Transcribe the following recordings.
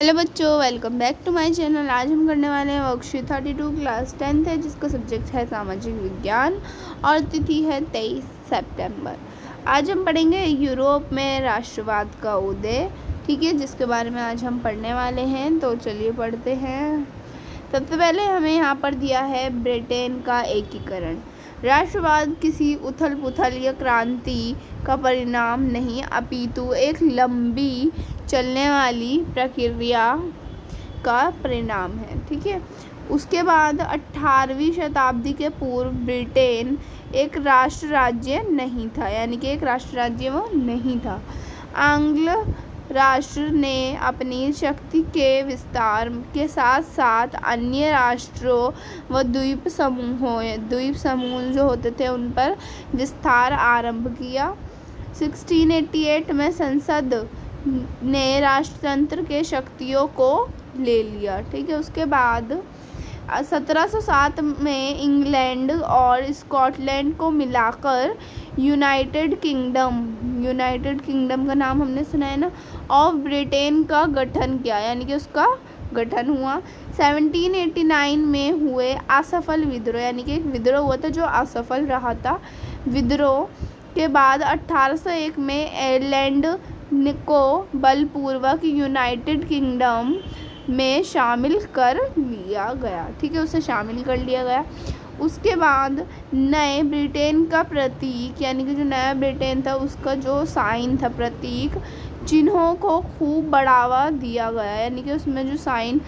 Hello बच्चों, welcome back to my channel. आज हम करने वाले हैं वर्कशीट 32 क्लास 10th है, जिसका सब्जेक्ट है सामाजिक विज्ञान और तिथि है 23 सितंबर। आज हम पढ़ेंगे यूरोप में राष्ट्रवाद का उदय, ठीक है, जिसके बारे में आज हम पढ़ने वाले हैं। तो चलिए पढ़ते हैं। सबसे पहले हमें यहाँ पर दिया है ब्रिटेन का एकीकरण। राष्ट्रवाद किसी उथल पुथल या क्रांति का परिणाम नहीं, अपितु एक लंबी चलने वाली प्रक्रिया का परिणाम है, ठीक है। उसके बाद 18वीं शताब्दी के पूर्व ब्रिटेन एक राष्ट्र राज्य नहीं था, यानी कि एक राष्ट्र राज्य वो नहीं था। आंग्ल राष्ट्र ने अपनी शक्ति के विस्तार के साथ साथ अन्य राष्ट्रों व द्वीप समूह जो होते थे उन पर विस्तार आरंभ किया। 1688 में संसद ने राष्ट्रतंत्र के शक्तियों को ले लिया, ठीक है। उसके बाद 1707 में इंग्लैंड और स्कॉटलैंड को मिलाकर यूनाइटेड किंगडम का नाम हमने सुना है ना, ऑफ ब्रिटेन का गठन किया, यानी कि उसका गठन हुआ। 1789 में हुए असफल विद्रोह, यानी कि एक विद्रोह हुआ था जो असफल रहा था। विद्रोह के बाद 1801 में आयरलैंड को बलपूर्वक यूनाइटेड किंगडम में शामिल कर लिया गया, ठीक है, उसे शामिल कर लिया गया। उसके बाद नए ब्रिटेन का प्रतीक, यानी कि जो नया ब्रिटेन था उसका जो साइन था, प्रतीक चिन्हों को खूब बढ़ावा दिया गया, यानी कि उसमें जो साइन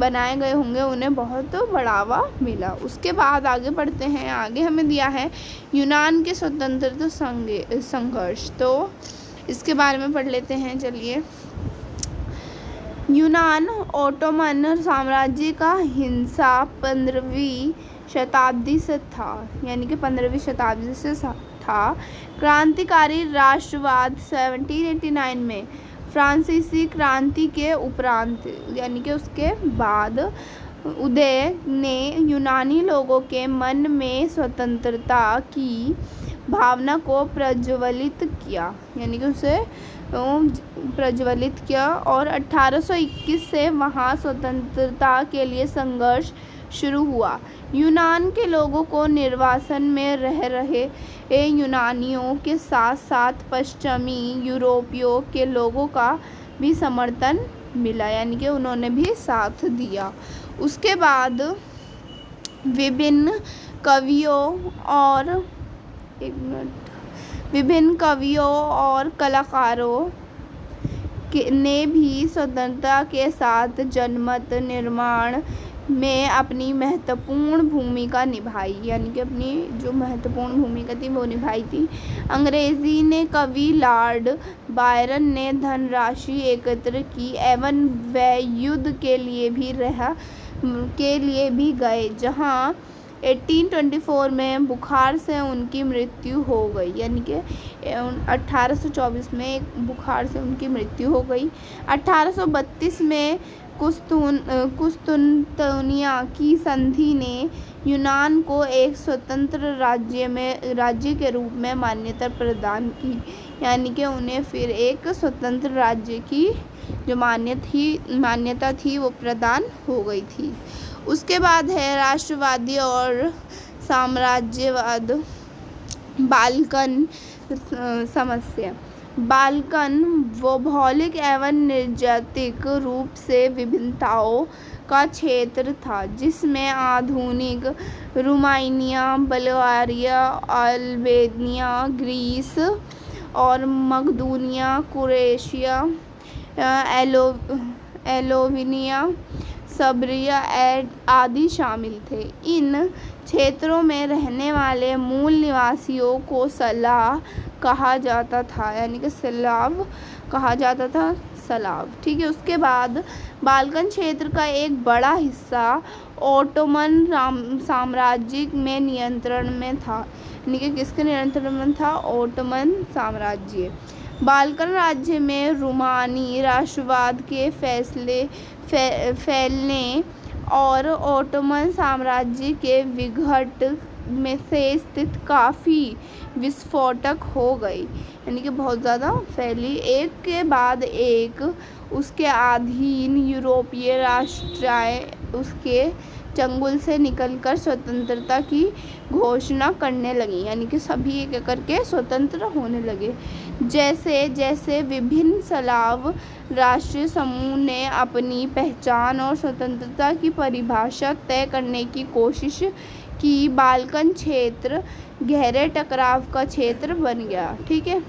बनाए गए होंगे उन्हें बहुत बढ़ावा मिला। उसके बाद आगे बढ़ते हैं। आगे हमें दिया है यूनान के स्वतंत्रता संघर्ष, तो इसके बारे में पढ़ लेते हैं। चलिए, यूनान ओटोमन साम्राज्य का हिस्सा 15वीं शताब्दी से था, यानी कि 15वीं शताब्दी से था। क्रांतिकारी राष्ट्रवाद 1789 में फ्रांसीसी क्रांति के उपरांत, यानी कि उसके बाद उदय ने यूनानी लोगों के मन में स्वतंत्रता की भावना को प्रज्वलित किया, यानी कि उसे प्रज्वलित किया। और 1821 से वहाँ स्वतंत्रता के लिए संघर्ष शुरू हुआ। यूनान के लोगों को निर्वासन में रह रहे यूनानियों के साथ साथ पश्चिमी यूरोपियों के लोगों का भी समर्थन मिला, यानी कि उन्होंने भी साथ दिया। उसके बाद विभिन्न कवियों और कलाकारों ने भी स्वतंत्रता के साथ जनमत निर्माण में अपनी महत्वपूर्ण भूमिका निभाई, यानी कि अपनी जो महत्वपूर्ण भूमिका थी वो निभाई थी। अंग्रेजी ने कवि लॉर्ड बायरन ने धनराशि एकत्र की एवं वे युद्ध के लिए भी गए, जहां 1824 में बुखार से उनकी मृत्यु हो गई, यानी कि 1824 में बुखार से उनकी मृत्यु हो गई। 1832 में कुस्तुनतुनिया की संधि ने यूनान को एक स्वतंत्र राज्य के रूप में मान्यता प्रदान की, यानी कि उन्हें फिर एक स्वतंत्र राज्य की जो मान्यता थी वो प्रदान हो गई थी। उसके बाद है राष्ट्रवादी और साम्राज्यवाद। बाल्कन समस्या। बाल्कन भौगोलिक एवं नृजातिक रूप से विभिन्नताओं का क्षेत्र था, जिसमें आधुनिक रोमानिया, बल्गारिया, अल्बेनिया, ग्रीस और मकदूनिया, क्रोएशिया, एलोविनिया, सर्बिया आदि शामिल थे। इन क्षेत्रों में रहने वाले मूल निवासियों को स्लाव कहा जाता था, यानी कि स्लाव कहा जाता था, स्लाव, ठीक है। उसके बाद बाल्कन क्षेत्र का एक बड़ा हिस्सा ओटोमन साम्राज्य में नियंत्रण में था, यानी कि किसके नियंत्रण में था? ओटोमन साम्राज्य। बाल्कन राज्य में रोमानी राष्ट्रवाद के फैलने और ओटोमन साम्राज्य के विघटन में से स्थित काफ़ी विस्फोटक हो गई, यानी कि बहुत ज़्यादा फैली। एक के बाद एक उसके अधीन यूरोपीय राष्ट्रें उसके चंगुल से निकलकर स्वतंत्रता की घोषणा करने लगी, यानी कि सभी एक एक करके स्वतंत्र होने लगे। जैसे जैसे विभिन्न स्लाव राष्ट्रीय समूह ने अपनी पहचान और स्वतंत्रता की परिभाषा तय करने की कोशिश की, बाल्कन क्षेत्र गहरे टकराव का क्षेत्र बन गया। ठीक है,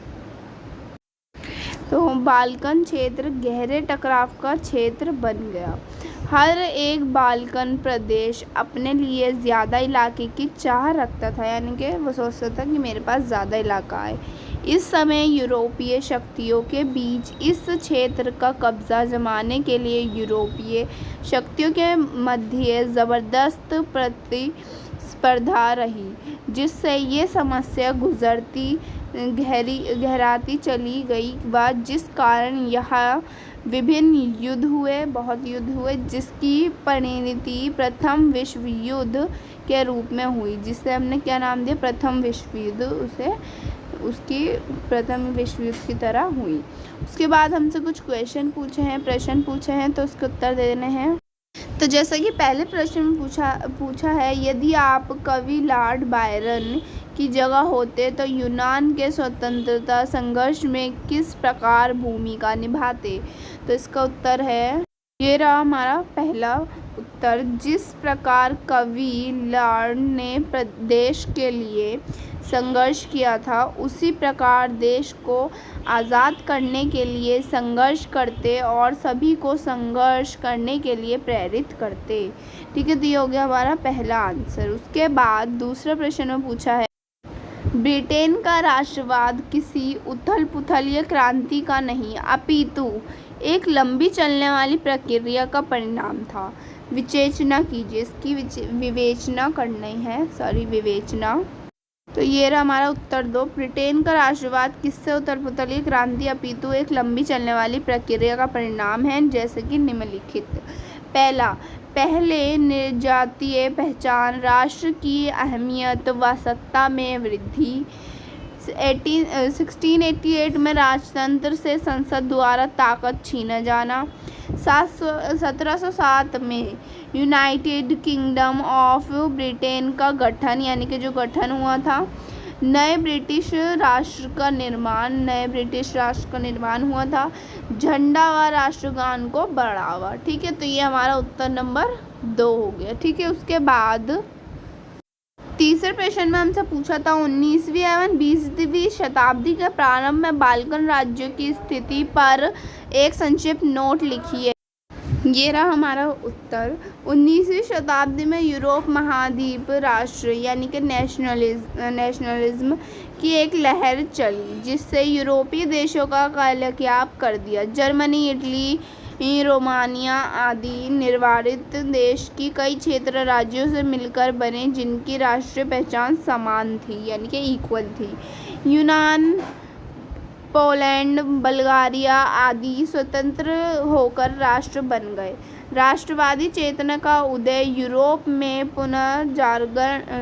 तो बाल्कन क्षेत्र गहरे टकराव का क्षेत्र बन गया। हर एक बाल्कन प्रदेश अपने लिए ज़्यादा इलाके की चाह रखता था, यानी कि वो सोचता था कि मेरे पास ज़्यादा इलाका है। इस समय यूरोपीय शक्तियों के बीच इस क्षेत्र का कब्जा जमाने के लिए यूरोपीय शक्तियों के मध्य ज़बरदस्त प्रतिस्पर्धा रही, जिससे ये समस्या गहराती चली गई व जिस कारण यहाँ विभिन्न युद्ध हुए, बहुत युद्ध हुए, जिसकी परिणति प्रथम विश्व युद्ध के रूप में हुई, जिससे हमने क्या नाम दिया, प्रथम विश्व युद्ध, उसकी प्रथम विश्व युद्ध की तरह हुई। उसके बाद हमसे कुछ प्रश्न पूछे हैं, तो उसके उत्तर देने हैं। तो जैसा कि पहले प्रश्न में पूछा है, यदि आप कवि लॉर्ड बायरन की जगह होते तो यूनान के स्वतंत्रता संघर्ष में किस प्रकार भूमिका निभाते, तो इसका उत्तर है, ये रहा हमारा पहला उत्तर, जिस प्रकार कवि लॉर्ड ने देश के लिए संघर्ष किया था, उसी प्रकार देश को आज़ाद करने के लिए संघर्ष करते और सभी को संघर्ष करने के लिए प्रेरित करते। ठीक है, तो ये हो गया हमारा पहला आंसर। उसके बाद दूसरा प्रश्न में पूछा है, ब्रिटेन का राष्ट्रवाद किसी उथल पुथल या क्रांति का नहीं, अपितु एक लंबी चलने वाली प्रक्रिया का परिणाम था। विवेचना कीजिए, इसकी विवेचना करनी है, विवेचना। तो ये रहा हमारा उत्तर 2। ब्रिटेन का राष्ट्रवाद किससे उथल पुथल या क्रांति अपितु एक लंबी चलने वाली प्रक्रिया का परिणाम है, जैसे कि निम्नलिखित। पहला, पहले निर्जातीय पहचान, राष्ट्र की अहमियत व सत्ता में वृद्धि। 1688 में राजतंत्र से संसद द्वारा ताकत छीना जाना। 1707 में यूनाइटेड किंगडम ऑफ ब्रिटेन का गठन, यानी कि जो गठन हुआ था। नए ब्रिटिश राष्ट्र का निर्माण हुआ था। झंडा व राष्ट्रगान को बढ़ावा। ठीक है, तो ये हमारा उत्तर नंबर 2 हो गया। ठीक है, उसके बाद तीसरे प्रश्न में हमसे पूछा था 19वीं एवं 20वीं शताब्दी के प्रारंभ में बाल्कन राज्यों की स्थिति पर एक संक्षिप्त नोट लिखिए। ये रहा हमारा उत्तर। 19वीं शताब्दी में यूरोप महाद्वीप राष्ट्र यानी कि नेशनलिज्म की एक लहर चली, जिससे यूरोपीय देशों का कालख्याप कर दिया। जर्मनी, इटली, रोमानिया आदि निर्वारित देश की कई क्षेत्र राज्यों से मिलकर बने, जिनकी राष्ट्रीय पहचान समान थी, यानी कि इक्वल थी। यूनान, पोलैंड, बल्गारिया आदि स्वतंत्र होकर राष्ट्र बन गए। राष्ट्रवादी चेतना का उदय यूरोप में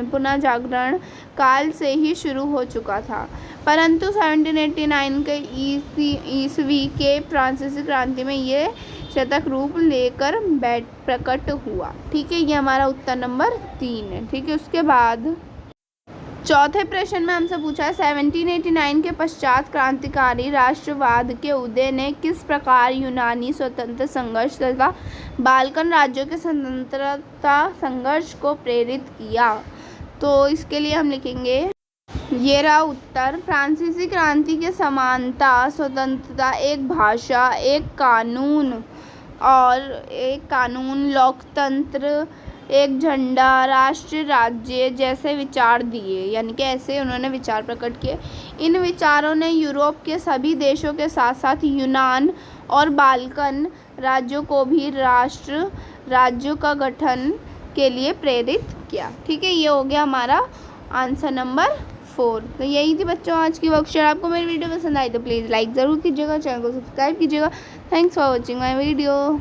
पुनर्जागरण काल से ही शुरू हो चुका था, परंतु 1789 के ईस्वी के फ्रांसीसी क्रांति में ये शतक रूप लेकर प्रकट हुआ। ठीक है, ये हमारा उत्तर नंबर 3 है। ठीक है, उसके बाद चौथे प्रश्न में हमसे पूछा है 1789 के पश्चात क्रांतिकारी राष्ट्रवाद के उदय ने किस प्रकार यूनानी स्वतंत्र संघर्ष तथा बाल्कन राज्यों के स्वतंत्रता संघर्ष को प्रेरित किया। तो इसके लिए हम लिखेंगे, ये रहा उत्तर। फ्रांसीसी क्रांति के समानता, स्वतंत्रता, एक भाषा, एक कानून, लोकतंत्र, एक झंडा, राष्ट्र राज्य जैसे विचार दिए, यानी कि ऐसे उन्होंने विचार प्रकट किए। इन विचारों ने यूरोप के सभी देशों के साथ साथ यूनान और बाल्कन राज्यों को भी राष्ट्र राज्यों का गठन के लिए प्रेरित किया। ठीक है, ये हो गया हमारा आंसर नंबर 4। तो यही थी बच्चों आज की वर्कशीट। आपको मेरी वीडियो पसंद आई तो प्लीज़ लाइक ज़रूर कीजिएगा, चैनल को सब्सक्राइब कीजिएगा। Thanks for watching my video.